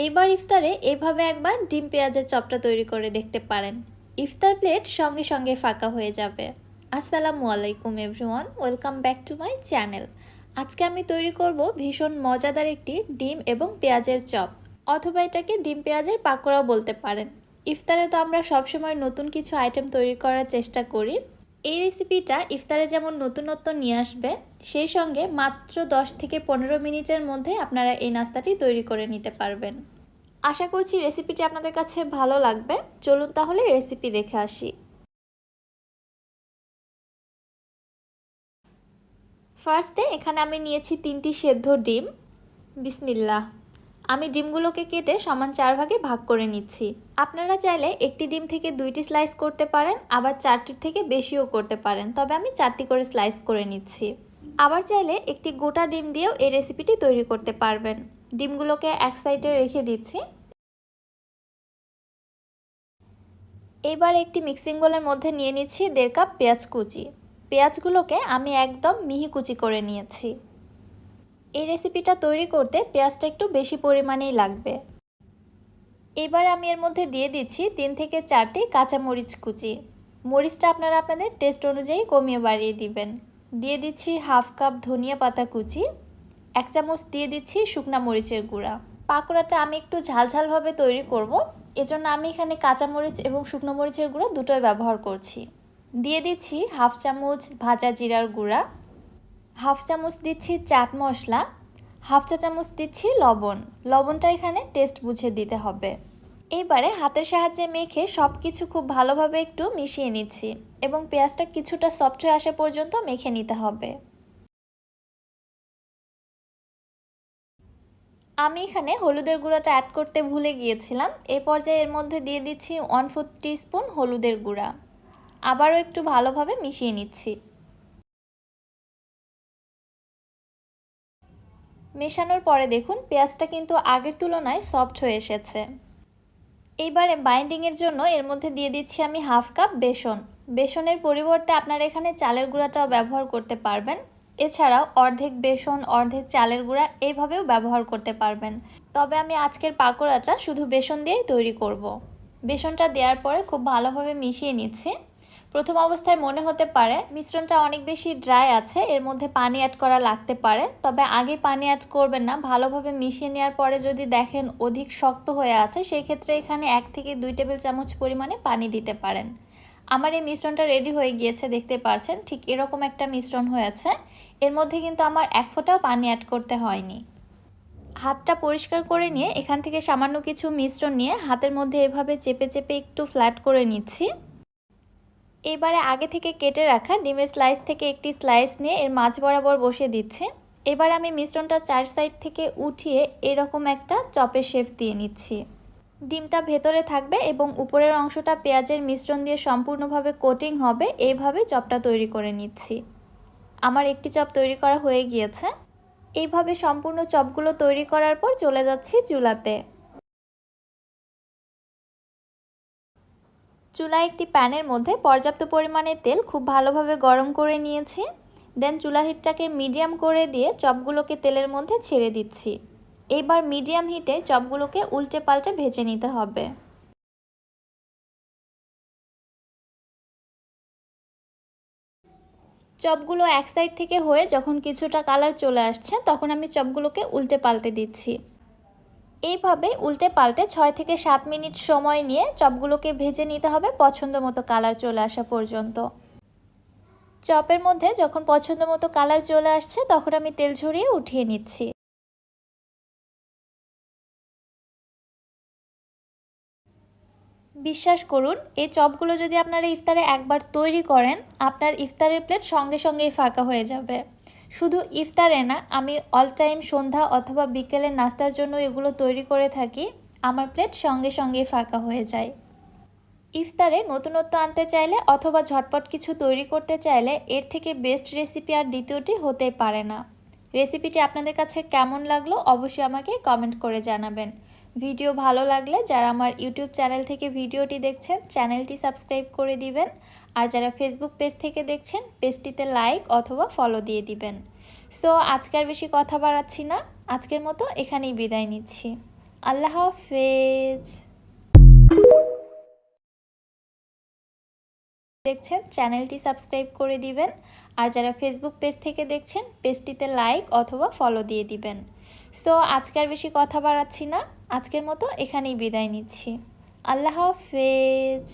এবার ইফতারে এভাবে একবার ডিম পেঁয়াজের চপটা তৈরি করে দেখতে পারেন। ইফতার প্লেট সঙ্গে সঙ্গে ফাঁকা হয়ে যাবে। আসসালামু আলাইকুম everyone, welcome back to my channel. আজকে আমি তৈরি করব ভীষণ মজাদার একটি ডিম এবং পেঁয়াজের চপ, অথবা এটাকে ডিম পেঁয়াজের পাকোড়াও বলতে পারেন। ইফতারে তো আমরা সবসময় নতুন কিছু আইটেম তৈরি করার চেষ্টা করি। এই রেসিপিটা ইফতারে যেমন নতুনত্ব নিয়ে আসবে, সেই সঙ্গে মাত্র 10 থেকে 15 মিনিটের মধ্যে আপনারা এই নাস্তাটি তৈরি করে নিতে পারবেন। আশা করছি রেসিপিটি আপনাদের কাছে ভালো লাগবে। চলুন তাহলে রেসিপি দেখে আসি। ফার্স্টে এখানে আমি নিয়েছি 3টি সেদ্ধ ডিম। বিসমিল্লাহ। আমি ডিমগুলোকে কেটে সমান 4 ভাগে ভাগ করে নিচ্ছি। আপনারা চাইলে একটি ডিম থেকে 2টি স্লাইস করতে পারেন, আবার 4টির থেকে বেশিও করতে পারেন, তবে আমি 4টি করে স্লাইস করে নিচ্ছি। আবার চাইলে একটি গোটা ডিম দিয়েও এই রেসিপিটি তৈরি করতে পারবেন। ডিমগুলোকে এক সাইডে রেখে দিচ্ছি। এবার একটি মিক্সিং বোলের মধ্যে নিয়ে নিচ্ছি 1.5 কাপ পেঁয়াজ কুচি। পেঁয়াজগুলোকে আমি একদম মিহি কুচি করে নিয়েছি। এই রেসিপিটা তৈরি করতে পেঁয়াজটা একটু বেশি পরিমাণেই লাগবে। এবার আমি এর মধ্যে দিয়ে দিচ্ছি 3 থেকে 4টি কাঁচামরিচ কুচি। মরিচটা আপনারা আপনাদের টেস্ট অনুযায়ী কমিয়ে বাড়িয়ে দিবেন। দিয়ে দিচ্ছি হাফ কাপ ধনিয়া পাতা কুচি। 1 চামচ দিয়ে দিচ্ছি শুকনা মরিচের গুঁড়া। পাকোড়াটা আমি একটু ঝালঝালভাবে তৈরি করব, এজন্য আমি এখানে কাঁচামরিচ এবং শুকনো মরিচের গুঁড়া দুটোই ব্যবহার করছি। দিয়ে দিচ্ছি হাফ চামচ ভাজা জিরার গুঁড়া, হাফ চামচ দিচ্ছি চাট মশলা, হাফ চা চামচ দিচ্ছি লবণ। লবণটা এখানে টেস্ট বুঝে দিতে হবে। এবারে হাতের সাহায্যে মেখে সব কিছু খুব ভালোভাবে একটু মিশিয়ে নিচ্ছি এবং পেঁয়াজটা কিছুটা সফট হয়ে আসা পর্যন্ত মেখে নিতে হবে। আমি এখানে হলুদের গুঁড়াটা অ্যাড করতে ভুলে গিয়েছিলাম। এই পর্যায়ে এর মধ্যে দিয়ে দিচ্ছি 1/4 টিস্পুন হলুদের গুঁড়া। আবারও একটু ভালোভাবে মিশিয়ে নিচ্ছি। মেশানোর পরে দেখুন পেঁয়াজটা কিন্তু আগের তুলনায় সফট হয়ে এসেছে। এইবারে বাইন্ডিংয়ের জন্য এর মধ্যে দিয়ে দিচ্ছি আমি হাফ কাপ বেসন। বেসনের পরিবর্তে আপনারা এখানে চালের গুঁড়াটাও ব্যবহার করতে পারবেন। এছাড়াও অর্ধেক বেসন অর্ধেক চালের গুঁড়া এইভাবেও ব্যবহার করতে পারবেন। তবে আমি আজকের পাকোড়াটা শুধু বেসন দিয়েই তৈরি করব। বেসনটা দেওয়ার পরে খুব ভালোভাবে মিশিয়ে নিচ্ছি। প্রথম অবস্থায় মনে হতে পারে মিশ্রণটা অনেক বেশি ড্রাই আছে, এর মধ্যে পানি অ্যাড করা লাগতে পারে, তবে আগে পানি অ্যাড করবেন না। ভালোভাবে মিশিয়ে নেওয়ার পরে যদি দেখেন অধিক শক্ত হয়ে আছে, সেই ক্ষেত্রে এখানে 1 থেকে 2 টেবিল চামচ পরিমাণে পানি দিতে পারেন। আমার এই মিশ্রণটা রেডি হয়ে গিয়েছে, দেখতে পাচ্ছেন ঠিক এরকম একটা মিশ্রণ হয়েছে। এর মধ্যে কিন্তু আমার 1 ফোঁটাও পানি অ্যাড করতে হয়নি। হাতটা পরিষ্কার করে নিয়ে এখান থেকে সামান্য কিছু মিশ্রণ নিয়ে হাতের মধ্যে এভাবে চেপে চেপে একটু ফ্ল্যাট করে নিচ্ছি। এবারে আগে থেকে কেটে রাখা ডিমের স্লাইস থেকে একটি স্লাইস নিয়ে এর মাঝ বরাবর বসিয়ে দিচ্ছি। এবার আমি মিশ্রণটা 4 সাইড থেকে উঠিয়ে এরকম একটা চপের শেপ দিয়ে নিচ্ছি। ডিমটা ভেতরে থাকবে এবং উপরের অংশটা পেঁয়াজের মিশ্রণ দিয়ে সম্পূর্ণভাবে কোটিং হবে, এইভাবে চপটা তৈরি করে নিচ্ছি। আমার একটি চপ তৈরি করা হয়ে গিয়েছে। এইভাবে সম্পূর্ণ চপগুলো তৈরি করার পর চলে যাচ্ছি চুলাতে। চুলায় একটি প্যানের মধ্যে পর্যাপ্ত পরিমাণে তেল খুব ভালোভাবে গরম করে নিয়েছি। দেন চুলার হিটটাকে মিডিয়াম করে দিয়ে চপগুলোকে তেলের মধ্যে ছেড়ে দিচ্ছি। এবার মিডিয়াম হিটে চপগুলোকে উল্টে পাল্টে ভেজে নিতে হবে। চপগুলো এক সাইড থেকে হয়ে যখন কিছুটা কালার চলে আসছে, তখন আমি চপগুলোকে উল্টে পাল্টে দিচ্ছি। এইভাবে উল্টে পাল্টে 6 থেকে 7 মিনিট সময় নিয়ে চপগুলোকে ভেজে নিতে হবে পছন্দ মতো কালার চলে আসা পর্যন্ত। চপের মধ্যে যখন পছন্দ মতো কালার চলে আসছে, তখন আমি তেল ঝরিয়ে উঠিয়ে নিচ্ছি। বিশ্বাস করুন, এই চপগুলো যদি আপনারা ইফতারে একবার তৈরি করেন, আপনার ইফতারের প্লেট সঙ্গে সঙ্গেই ফাঁকা হয়ে যাবে। শুধু ইফতারে না, আমি অল টাইম সন্ধ্যা অথবা বিকেলের নাস্তার জন্য এগুলো তৈরি করে থাকি। আমার প্লেট সঙ্গে সঙ্গেই ফাঁকা হয়ে যায়। ইফতারে নতুনত্ব আনতে চাইলে অথবা ঝটপট কিছু তৈরি করতে চাইলে এর থেকে বেস্ট রেসিপি আর দ্বিতীয়টি হতেই পারে না। রেসিপিটি আপনাদের কাছে কেমন লাগলো অবশ্যই আমাকে কমেন্ট করে জানাবেন। ভিডিও ভালো লাগলে যারা আমার ইউটিউব চ্যানেল থেকে ভিডিওটি দেখছেন, চ্যানেলটি সাবস্ক্রাইব করে দিবেন। আর যারা ফেসবুক পেজ থেকে দেখছেন, পেজটিতে লাইক অথবা ফলো দিয়ে দিবেন। সো আজকে আর বেশি কথা বাড়াচ্ছি না, আজকের মতো এখানেই বিদায় নিচ্ছি। আল্লাহ হাফেজ। দেখছেন চ্যানেলটি সাবস্ক্রাইব করে দিবেন, আর যারা ফেসবুক পেজ থেকে দেখছেন পেজটিতে লাইক অথবা ফলো দিয়ে দিবেন। সো আজকে আর বেশি কথা বাড়াচ্ছি না, আজকের মতো এখানেই বিদায় নিচ্ছি। আল্লাহ হাফেজ।